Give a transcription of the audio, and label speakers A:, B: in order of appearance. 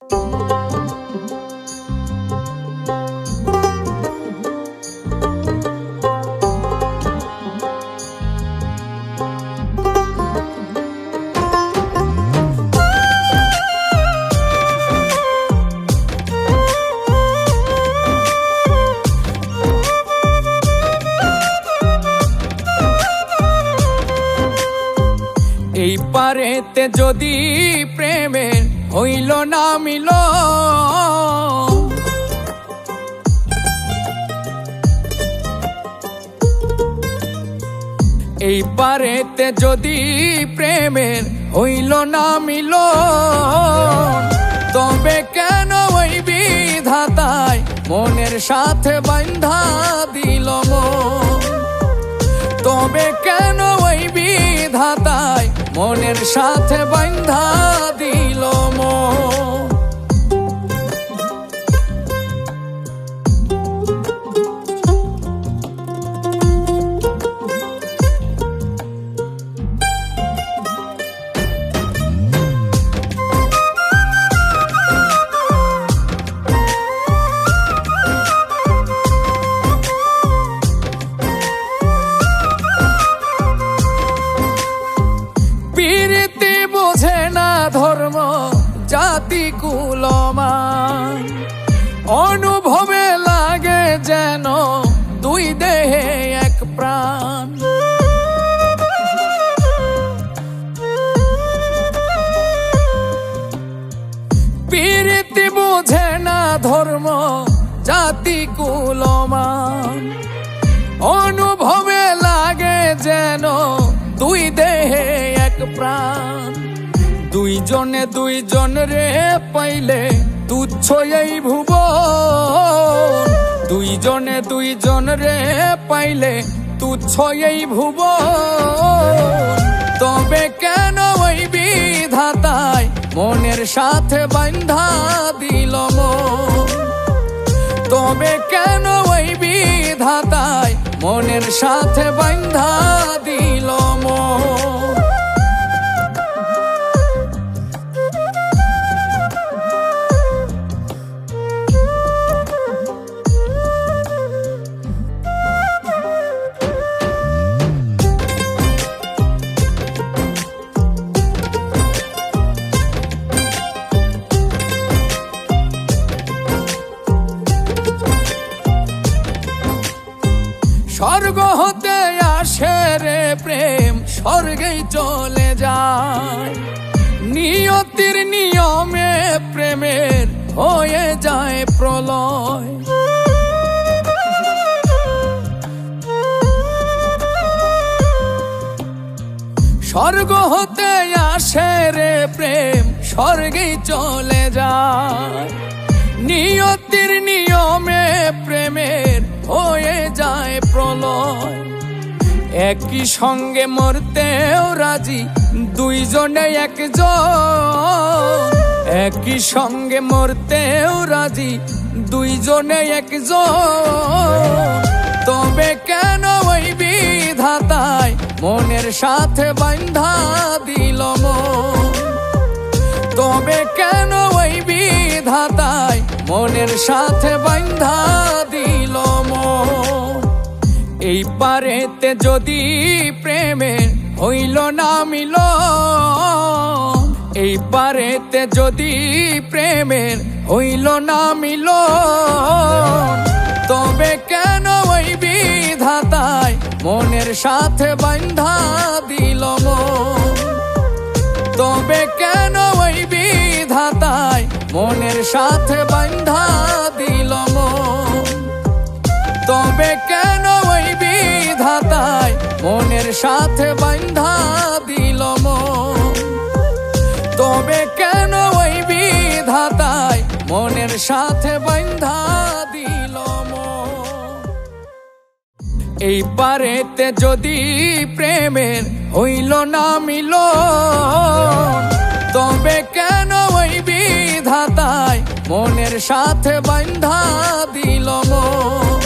A: এই পারেতে যদি প্রেমের হইল না মিল, এই পারেতে যদি প্রেমের হইল না মিল, তবে কেন ওই বিধাতায় মনের সাথে বান্ধা দিল মন? তবে কেন ওই বিধাতায় মনের সাথে বান্ধা দিল মন? ধর্ম জাতি কুলমান অনুভবে লাগে যেন দুই দেহে এক প্রাণ। প্রীতি বোঝে না ধর্ম জাতি কুলমান অনুভবে লাগে যেন দুই দেহে এক প্রাণ। দুইজনে দুইজন রে পাইলে তুচ্ছ এই ভুবন, দুইজনে দুইজন রে পাইলে তুচ্ছ এই ভুবন। তবে কেন ওই বিধাতায় মনের সাথে বান্ধা দিল মন? তবে কেন ওই বিধাতায় মনের সাথে বান্ধা দিল মন? স্বর্গ হতে আসে রে প্রেম, স্বর্গেই চলে যায়। নিয়তির নিয়মে প্রেমের হয়ে যায় প্রলয়। স্বর্গ হতে আসে রে প্রেম, স্বর্গেই চলে যায়। নিয়তির নিয়মে প্রেমের হয়ে যায় প্রলয়। একই সঙ্গে মরতেও রাজি দুইজনে একজন, একই সঙ্গে মরতেও রাজি দুইজনে একজন। তবে কেন ওই বিধাতায় মনের সাথে বান্ধা দিল মন? তবে কেন ওই বিধাতায় মনের সাথে বান্ধা দিল মন? এই পারেতে যদি প্রেমের হইল না মিল, এই পারেতে যদি প্রেমের হইল না মিল, তবে কেন ওই বিধাতায় মনের সাথে বান্ধা দিল মন? তবে কেন ওই বিধাতায় মনের সাথে বান্ধা দিল মন? তবে কেন ওই বিধাতায় মনের সাথে বান্ধা দিল মন? তবে কেন ওই বিধাতায় মনের সাথে বান্ধা দিল মন? এই পারেতে যদি প্রেমের হইল না মিল, তবে কেন ওই বিধাতায় মনের সাথে বান্ধা দিল মন?